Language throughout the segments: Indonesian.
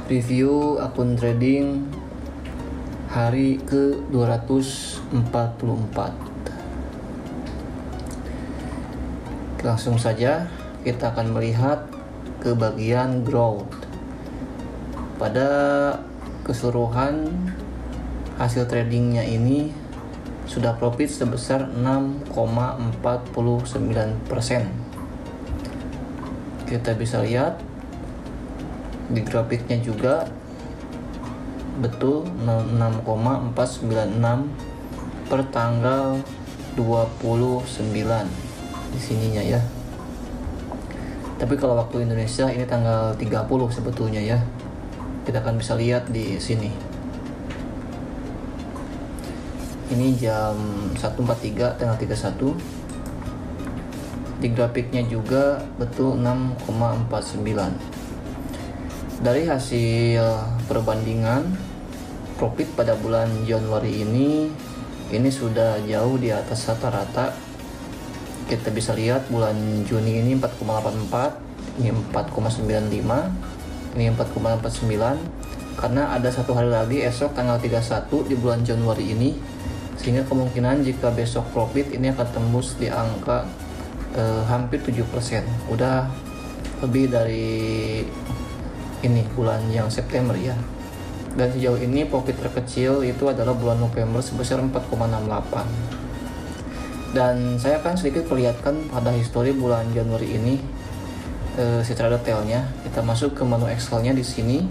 Review akun trading hari ke 244. Langsung saja kita akan melihat ke bagian growth. Pada keseluruhan hasil tradingnya ini sudah profit sebesar 6,49%. Kita bisa lihat di grafiknya juga betul 6,496 per tanggal 29 di sininya ya. Tapi kalau waktu Indonesia ini tanggal 30 sebetulnya ya. Kita akan bisa lihat di sini. Ini jam 1.43 tanggal 31. Di grafiknya juga betul 6,49. Dari hasil perbandingan profit pada bulan Januari ini sudah jauh di atas rata-rata. Kita bisa lihat bulan Juni ini 4,84, ini 4,95, ini 4,49. Karena ada satu hari lagi esok tanggal 31 di bulan Januari ini, sehingga kemungkinan jika besok profit ini akan tembus di angka hampir 7%. Udah lebih dari ini bulan yang September ya. Dan sejauh ini profit terkecil itu adalah bulan November sebesar 4,68. Dan saya akan sedikit perlihatkan pada histori bulan Januari ini secara detailnya. Kita masuk ke menu Excel-nya di sini.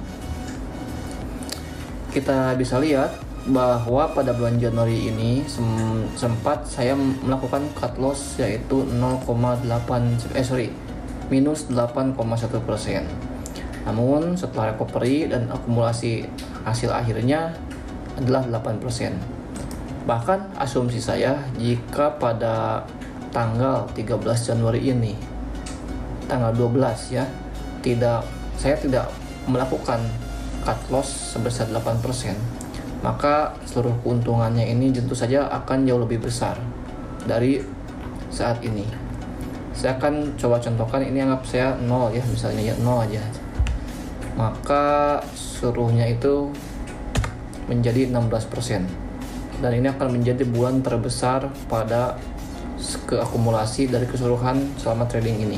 Kita bisa lihat bahwa pada bulan Januari ini sempat saya melakukan cut loss yaitu minus 8,1%. Namun setelah recovery dan akumulasi hasil akhirnya adalah 8%. Bahkan asumsi saya jika pada tanggal 13 Januari ini, tanggal 12 ya, saya tidak melakukan cut loss sebesar 8%, maka seluruh keuntungannya ini tentu saja akan jauh lebih besar dari saat ini. Saya akan coba contohkan, ini anggap saya 0 ya, misalnya ya 0 aja. Maka seluruhnya itu menjadi 16%. Dan ini akan menjadi bulan terbesar pada keakumulasi dari keseluruhan selama trading ini.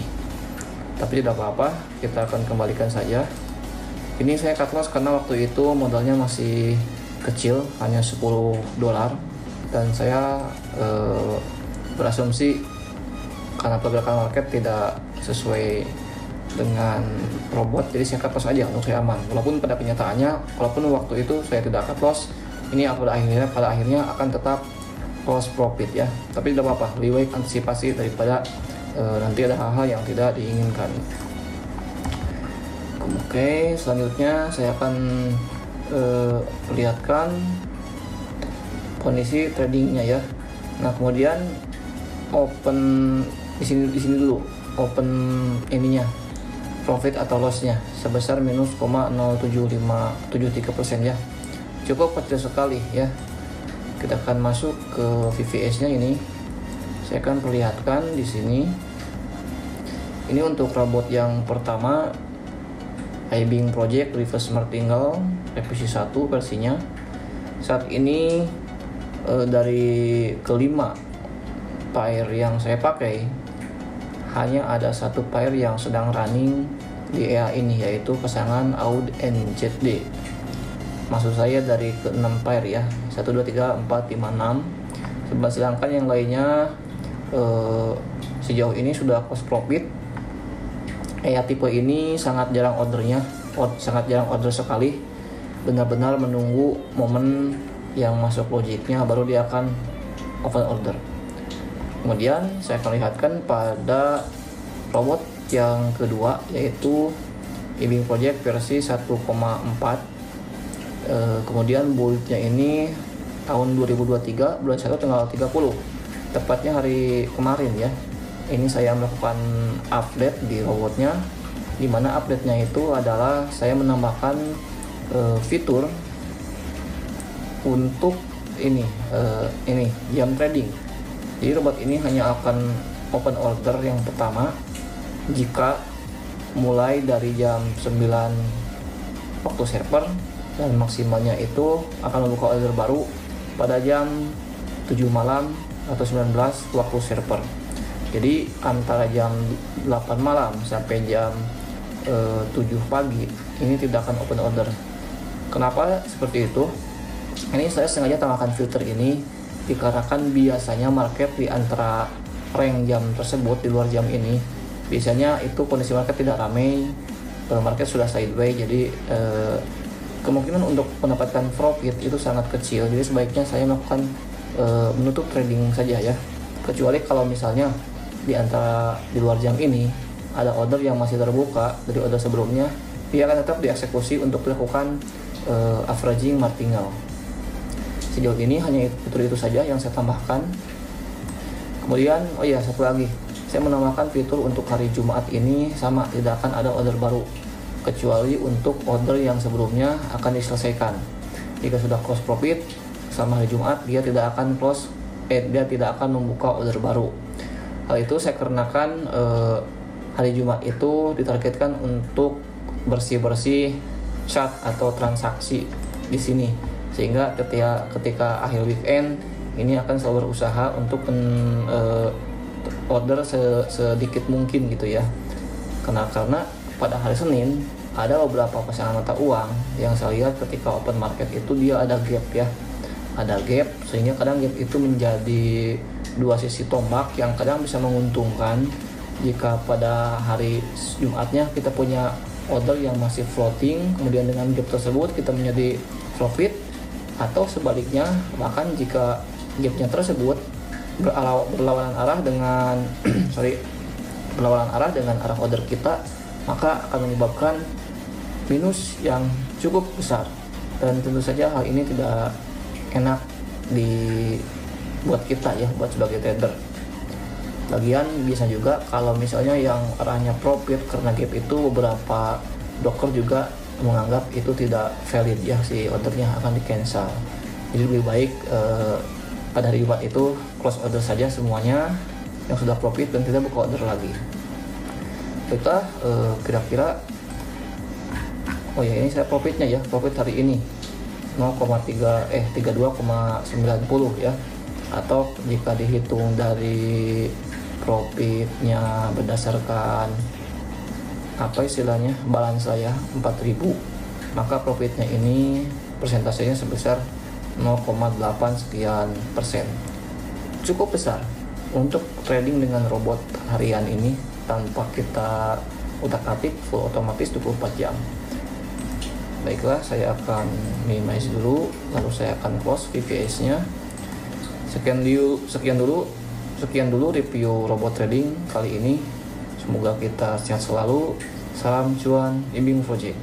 Tapi tidak apa-apa, kita akan kembalikan saja. Ini saya cut loss karena waktu itu modalnya masih kecil, hanya $10. Dan saya berasumsi karena pergerakan market tidak sesuai dengan robot, jadi saya cut loss aja untuk saya aman. Walaupun pada kenyataannya, walaupun waktu itu saya tidak cut loss, ini pada akhirnya akan tetap close profit ya. Tapi tidak apa-apa, lebih baik antisipasi daripada nanti ada hal-hal yang tidak diinginkan. Oke, selanjutnya saya akan perlihatkan kondisi tradingnya ya. Nah, kemudian open di sini dulu, open ininya, profit atau lossnya sebesar minus 0,07573% ya. Cukup kecil sekali ya. Kita akan masuk ke VVS nya ini. Saya akan perlihatkan di sini. Ini untuk robot yang pertama, iBing Project Reverse Martingale revisi 1 versinya. Saat ini dari kelima pair yang saya pakai, hanya ada satu pair yang sedang running di EA ini, yaitu pasangan AUD NZD. Maksud saya dari ke-6 pair ya, 1, 2, 3, 4, 5, 6. Sedangkan yang lainnya sejauh ini sudah close profit. EA tipe ini sangat jarang ordernya, sangat jarang order sekali. Benar-benar menunggu momen yang masuk logiknya baru dia akan open order. Kemudian saya akan lihatkan pada robot yang kedua, yaitu iBing Project versi 1,4. Kemudian build-nya ini tahun 2023 bulan 1 tanggal 30, tepatnya hari kemarin ya. Ini saya melakukan update di robotnya, dimana update-nya itu adalah saya menambahkan fitur untuk ini jam trading. Jadi robot ini hanya akan open order yang pertama jika mulai dari jam 9 waktu server, dan maksimalnya itu akan membuka order baru pada jam 7 malam atau 19 waktu server. Jadi antara jam 8 malam sampai jam 7 pagi ini tidak akan open order. Kenapa seperti itu? Ini saya sengaja tambahkan filter ini dikarenakan biasanya market di antara rank jam tersebut, di luar jam ini biasanya itu kondisi market tidak ramai, market sudah sideways, jadi kemungkinan untuk mendapatkan profit itu sangat kecil. Jadi sebaiknya saya melakukan menutup trading saja ya, kecuali kalau misalnya di luar jam ini ada order yang masih terbuka dari order sebelumnya, dia akan tetap dieksekusi untuk dilakukan averaging martingale. Sejauh ini hanya itu saja yang saya tambahkan. Kemudian oh iya, satu lagi, saya menambahkan fitur untuk hari Jumat ini sama, tidak akan ada order baru kecuali untuk order yang sebelumnya akan diselesaikan. Jika sudah close profit selama hari Jumat, dia tidak akan membuka order baru. Hal itu saya karenakan hari Jumat itu ditargetkan untuk bersih-bersih chart atau transaksi di sini, sehingga ketika akhir weekend ini akan selalu berusaha untuk order sedikit mungkin gitu ya. Karena pada hari Senin ada beberapa pasangan mata uang yang saya lihat ketika open market itu dia ada gap ya, ada gap, sehingga kadang gap itu menjadi dua sisi tombak yang kadang bisa menguntungkan jika pada hari Jumatnya kita punya order yang masih floating, kemudian dengan gap tersebut kita menjadi profit, atau sebaliknya bahkan jika gapnya tersebut berlawanan arah dengan berlawanan arah dengan arah order kita, maka akan menyebabkan minus yang cukup besar, dan tentu saja hal ini tidak enak buat kita ya, buat sebagai trader. Lagian bisa juga kalau misalnya yang arahnya profit karena gap itu, beberapa broker juga menganggap itu tidak valid ya, si ordernya akan di cancel. Jadi lebih baik pada hari Jumat itu close order saja semuanya yang sudah profit dan tidak buka order lagi. Kita kira-kira oh ya, ini saya profitnya ya, profit hari ini 32,90 ya, atau jika dihitung dari profitnya berdasarkan apa istilahnya balance saya 4.000, maka profitnya ini persentasenya sebesar 0,8 sekian persen. Cukup besar untuk trading dengan robot harian ini tanpa kita utak-atik, full otomatis 24 jam. Baiklah, saya akan minimize dulu, lalu saya akan close VPS-nya. Sekian dulu review robot trading kali ini. Semoga kita sehat selalu. Salam cuan, Ibing Project.